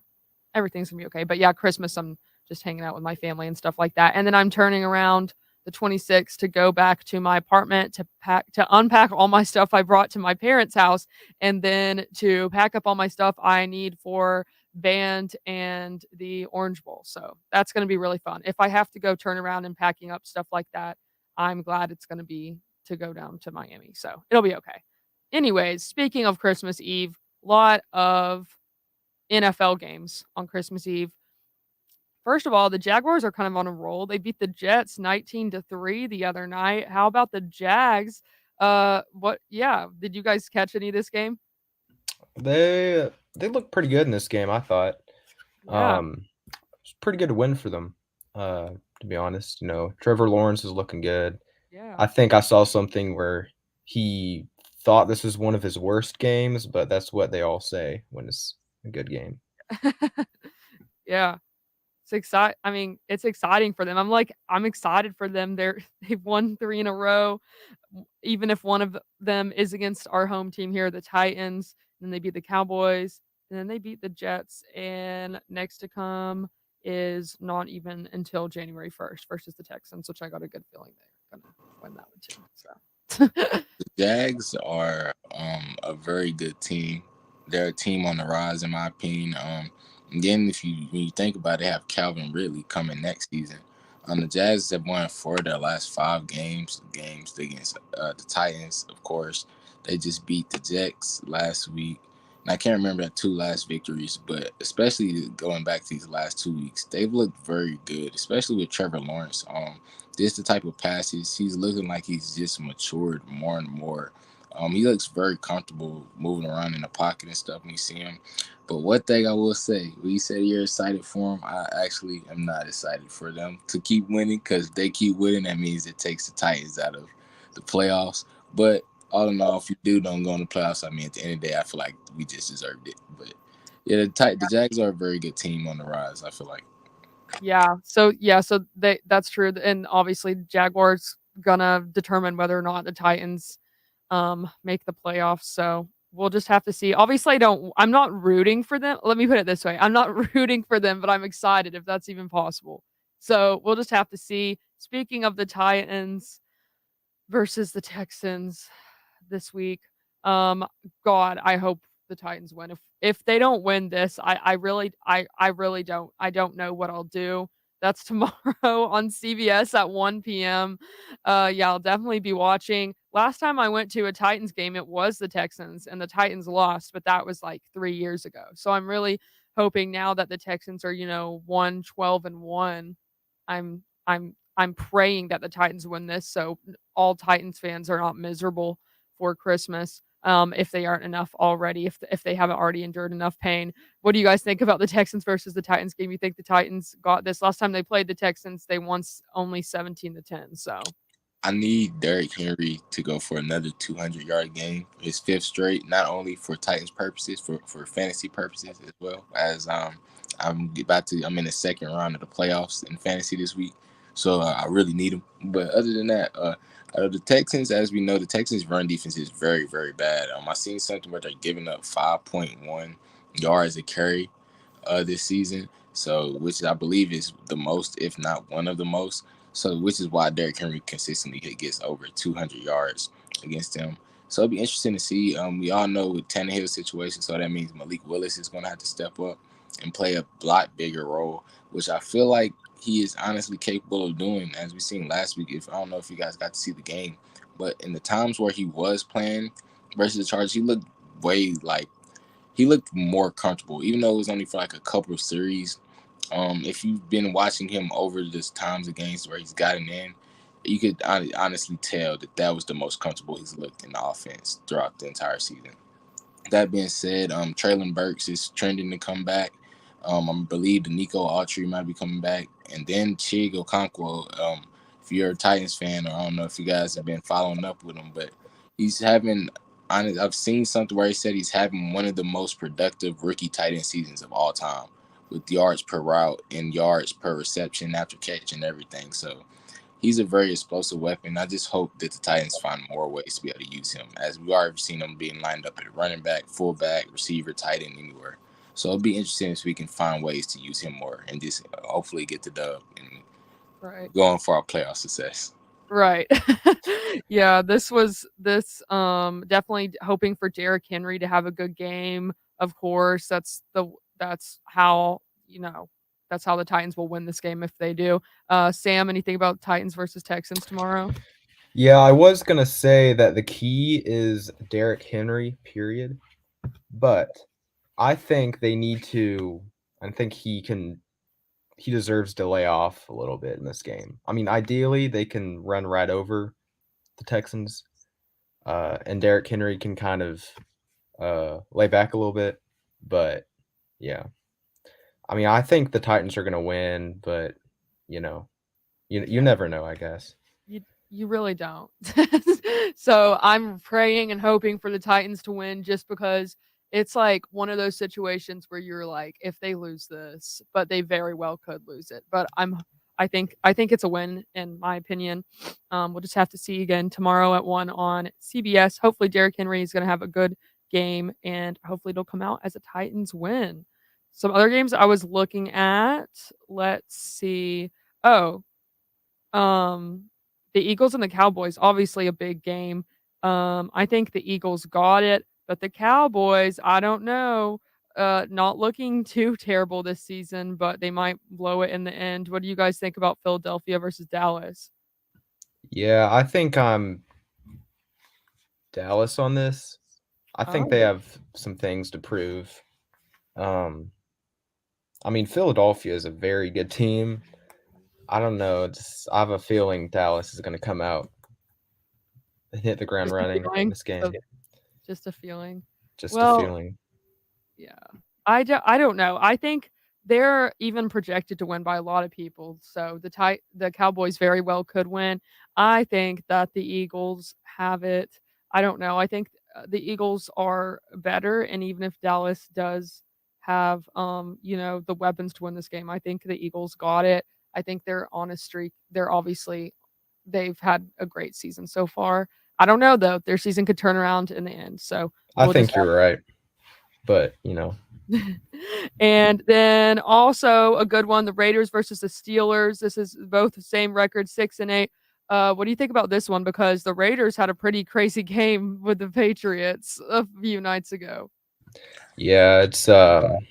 Everything's gonna be okay. But yeah, Christmas, I'm just hanging out with my family and stuff like that. And then I'm turning around the 26th to go back to my apartment to unpack all my stuff I brought to my parents' house, and then to pack up all my stuff I need for band and the Orange Bowl. So that's gonna be really fun. If I have to go turn around and packing up stuff like that, I'm glad it's gonna be to go down to Miami. So it'll be okay. Anyways, speaking of Christmas Eve, lot of NFL games on Christmas Eve. First of all, the Jaguars are kind of on a roll. They beat the Jets 19-3 the other night. How about the Jags? Did you guys catch any of this game? They look pretty good in this game, I thought. Yeah. It's a pretty good win for them, to be honest. Trevor Lawrence is looking good. Yeah. I think I saw something where he thought this was one of his worst games, but that's what they all say when it's a good game. Yeah. It's exciting for them. I'm excited for them. They've won 3 in a row. Even if one of them is against our home team here, the Titans, then they beat the Cowboys, and then they beat the Jets, and next to come is not even until January 1st versus the Texans, which I got a good feeling they're gonna win that one too. So The Jags are a very good team. They're a team on the rise, in my opinion. And then when you think about it, they have Calvin Ridley coming next season. The Jags have won 4 of their last 5 games against the Titans, of course. They just beat the Jets last week. And I can't remember the 2 last victories, but especially going back to these last 2 weeks, they've looked very good, especially with Trevor Lawrence. This the type of passes he's looking like he's just matured more and more. He looks very comfortable moving around in the pocket and stuff when you see him. But one thing I will say, when you said you're excited for him, I actually am not excited for them to keep winning, because if they keep winning, that means it takes the Titans out of the playoffs. But all in all, if you don't go in the playoffs, at the end of the day, I feel like we just deserved it. But yeah, the Jags are a very good team on the rise, I feel like. So that's true. And obviously Jaguars gonna determine whether or not the Titans make the playoffs. So we'll just have to see. Obviously I'm not rooting for them. Let me put it this way. I'm not rooting for them, but I'm excited if that's even possible. So we'll just have to see. Speaking of the Titans versus the Texans this week, God, I hope the Titans win. If they don't win this, I really don't know what I'll do. That's tomorrow on CBS at 1 p.m. Yeah, I'll definitely be watching. Last time I went to a Titans game, it was the Texans, and the Titans lost, but that was like 3 years ago. So I'm really hoping now that the Texans are, 1-12-1. I'm praying that the Titans win this, so all Titans fans are not miserable for Christmas. If they aren't enough already, if they haven't already endured enough pain. What do you guys think about the Texans versus the Titans game? You think the Titans got this? Last time they played the Texans, they won only 17-10. So I need Derrick Henry to go for another 200-yard game, his 5th straight, not only for Titans purposes, for fantasy purposes as well as I'm in the second round of the playoffs in fantasy this week, so I really need him. But other than that, the Texans, as we know, the Texans' run defense is very, very bad. I seen something where they're giving up 5.1 yards a carry this season, so which I believe is the most, if not one of the most. So, which is why Derrick Henry consistently gets over 200 yards against them. So it'll be interesting to see. We all know with Tannehill's situation, so that means Malik Willis is going to have to step up and play a lot bigger role, which I feel like he is honestly capable of doing, as we seen last week. I don't know if you guys got to see the game, but in the times where he was playing versus the Chargers, he looked more comfortable, even though it was only for like a couple of series. If you've been watching him over this times of games where he's gotten in, you could honestly tell that was the most comfortable he's looked in the offense throughout the entire season. That being said, Traylon Burks is trending to come back. I believe Danico Autry might be coming back, and then Chig Okonkwo. If you're a Titans fan, or I don't know if you guys have been following up with him, but he's having. I've seen something where he said he's having one of the most productive rookie tight end seasons of all time, with yards per route and yards per reception after catch and everything. So he's a very explosive weapon. I just hope that the Titans find more ways to be able to use him, as we already seen him being lined up at running back, fullback, receiver, tight end, anywhere. So it'll be interesting if we can find ways to use him more and just hopefully get the dub and going for our playoff success. Right. Yeah, this definitely hoping for Derrick Henry to have a good game. Of course, that's how, that's how the Titans will win this game if they do. Sam, anything about Titans versus Texans tomorrow? Yeah, I was going to say that the key is Derrick Henry, period. But I think he deserves to lay off a little bit in this game. I mean, ideally, they can run right over the Texans, and Derrick Henry can kind of lay back a little bit. But, yeah. I mean, I think the Titans are going to win, but, you never know, I guess. You really don't. So I'm praying and hoping for the Titans to win, just because it's like one of those situations where you're like, if they lose this, but they very well could lose it. But I think it's a win, in my opinion. We'll just have to see again tomorrow at 1 on CBS. Hopefully Derrick Henry is going to have a good game, and hopefully it'll come out as a Titans win. Some other games I was looking at, let's see. The Eagles and the Cowboys, obviously a big game. I think the Eagles got it, but the Cowboys, I don't know. Not looking too terrible this season, but they might blow it in the end. What do you guys think about Philadelphia versus Dallas? Yeah, I think I'm Dallas on this. I think they have some things to prove. I mean, Philadelphia is a very good team. I don't know. I have a feeling Dallas is going to come out and hit the ground running in this game. Just a feeling. A feeling. Yeah. I don't know. I think they're even projected to win by a lot of people. So the Cowboys very well could win. I think that the Eagles have it. I don't know. I think the Eagles are better, and even if Dallas does have the weapons to win this game, I think the Eagles got it. I think they're on a streak. They've had a great season so far. I don't know though. Their season could turn around in the end. So I think you're right. But, And then also a good one, the Raiders versus the Steelers. This is both the same record, 6-8. What do you think about this one? Because the Raiders had a pretty crazy game with the Patriots a few nights ago. Yeah, it's both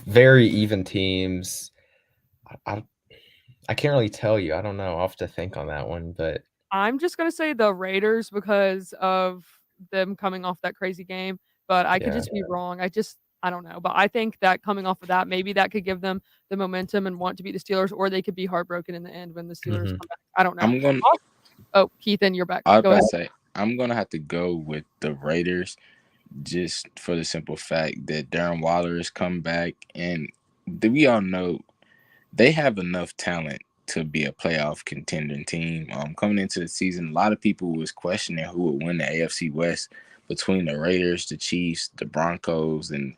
very even teams. I can't really tell you. I don't know. I'll have to think on that one, but I'm just gonna say the Raiders because of them coming off that crazy game, but I could just be wrong. I don't know. But I think that coming off of that, maybe that could give them the momentum and want to beat the Steelers, or they could be heartbroken in the end when the Steelers come back. I don't know. Keithan, you're back. I was going to say, I'm going to have to go with the Raiders just for the simple fact that Darren Waller has come back, and we all know they have enough talent to be a playoff contending team. Coming into the season, a lot of people was questioning who would win the AFC West between the Raiders, the Chiefs, the Broncos, and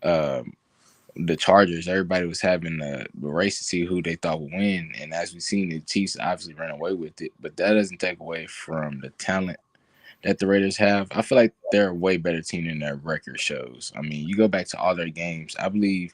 the Chargers. Everybody was having a race to see who they thought would win. And as we've seen, the Chiefs obviously ran away with it. But that doesn't take away from the talent that the Raiders have. I feel like they're a way better team than their record shows. I mean, you go back to all their games, I believe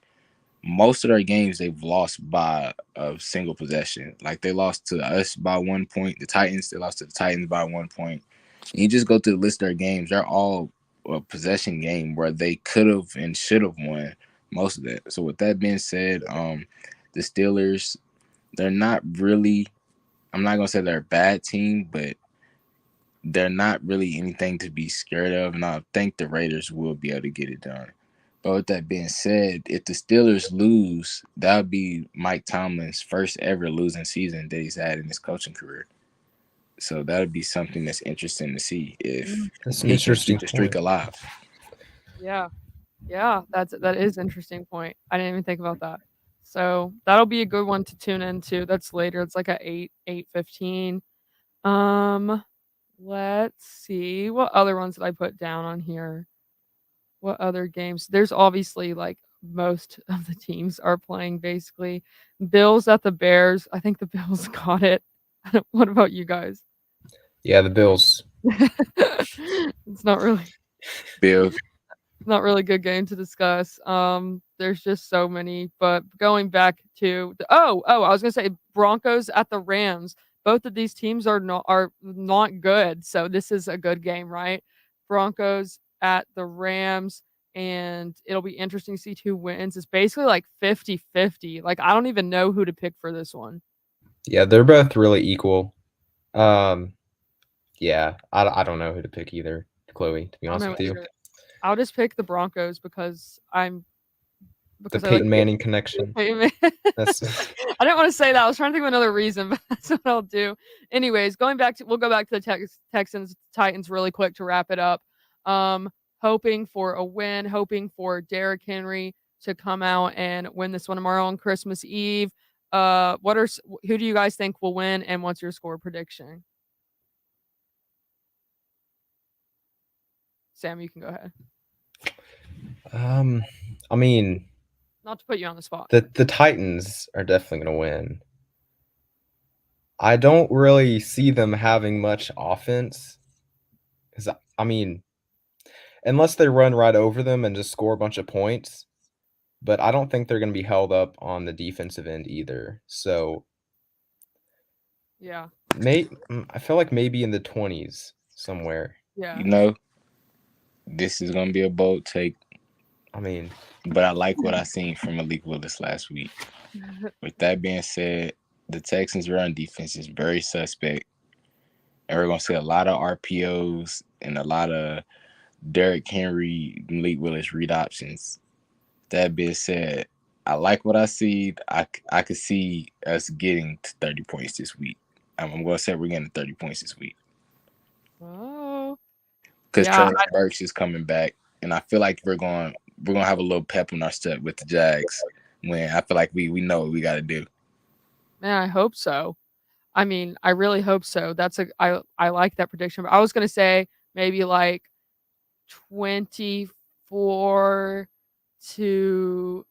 most of their games they've lost by a single possession. Like they lost to us by 1 point. The Titans, they lost to the Titans by 1 point. And you just go through the list of their games, they're all a possession game where they could have and should have won most of that. So with that being said, the Steelers, they're not really, I'm not going to say they're a bad team, but they're not really anything to be scared of. And I think the Raiders will be able to get it done. But with that being said, if the Steelers lose, that would be Mike Tomlin's first ever losing season that he's had in his coaching career. So that would be something that's interesting to see if That's he an can interesting keep the streak point. alive. Yeah. Yeah, that is interesting point. I didn't even think about that. So that'll be a good one to tune into. That's later. It's like at 8:15. Let's see. What other ones did I put down on here? What other games? There's obviously like most of the teams are playing basically. Bills at the Bears. I think the Bills got it. What about you guys? Yeah, the Bills. It's not really Bill. not really a good game to discuss. There's just so many. But going back to I was gonna say Broncos at the Rams. Both of these teams are not good. So this is a good game, right? Broncos at the Rams, and it'll be interesting to see who wins. It's basically like 50-50. Like I don't even know who to pick for this one. Yeah, they're both really equal. Yeah, I don't know who to pick either, Chloe, to be I don't honest know with you. either. I'll just pick the Broncos because The I like Peyton Manning connection. Peyton Manning. That's I didn't want to say that. I was trying to think of another reason, but that's what I'll do. Anyways, we'll go back to the Texans Titans really quick to wrap it up. Hoping for a win, hoping for Derrick Henry to come out and win this one tomorrow on Christmas Eve. Who do you guys think will win, and what's your score prediction? Sam, you can go ahead. I mean, Not to put you on the spot. the Titans are definitely going to win. I don't really see them having much offense. Because, I mean, unless they run right over them and just score a bunch of points. But I don't think they're going to be held up on the defensive end either. So, Yeah. I feel like maybe in the 20s somewhere. Yeah. You know, this is going to be a bold take. I mean, but I like what I seen from Malik Willis last week. With that being said, the Texans' run defense is very suspect. And we're going to see a lot of RPOs and a lot of Derrick Henry, Malik Willis read options. That being said, I like what I see. I could see us getting to 30 points this week. I'm going to say we're getting 30 points this week. Oh. Because Yeah, Traylon Burks is coming back. And I feel like we're going to have a little pep in our step with the Jags when I feel like we know what we got to do. Man, I hope so. I mean, I really hope so. I like that prediction. But I was gonna say maybe like 24 to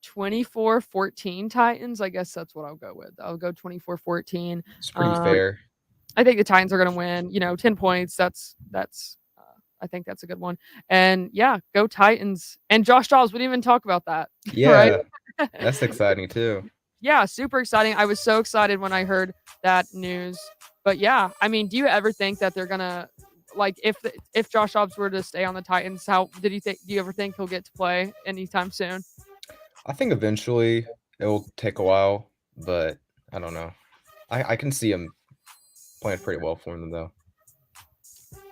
24-14 Titans. I guess that's what I'll go with. I'll go 24-14. It's pretty fair. I think the Titans are gonna win. 10 points. That's I think that's a good one. And yeah, go Titans. And Josh Dobbs, we didn't even talk about that. Yeah, right? that's exciting too. Yeah, super exciting. I was so excited when I heard that news. But yeah, I mean, do you ever think that they're gonna like if Josh Dobbs were to stay on the Titans, do you ever think he'll get to play anytime soon? I think eventually it will take a while, but I don't know. I can see him playing pretty well for them though.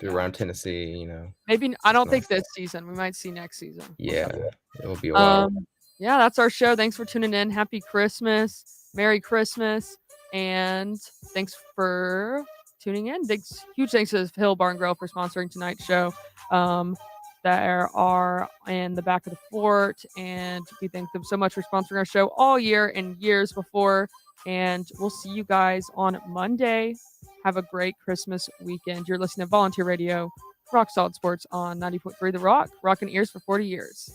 Through around Tennessee, Maybe I don't think this season. We might see next season. Yeah, it'll be a while. Yeah, that's our show. Thanks for tuning in. Happy Christmas. Merry Christmas. And thanks for tuning in. Huge thanks to Hill Bar and Grill for sponsoring tonight's show. There are in the back of the fort, and we thank them so much for sponsoring our show all year and years before. And we'll see you guys on Monday. Have a great Christmas weekend. You're listening to Volunteer Radio, Rock Solid Sports on 90.3 The Rock, rocking ears for 40 years.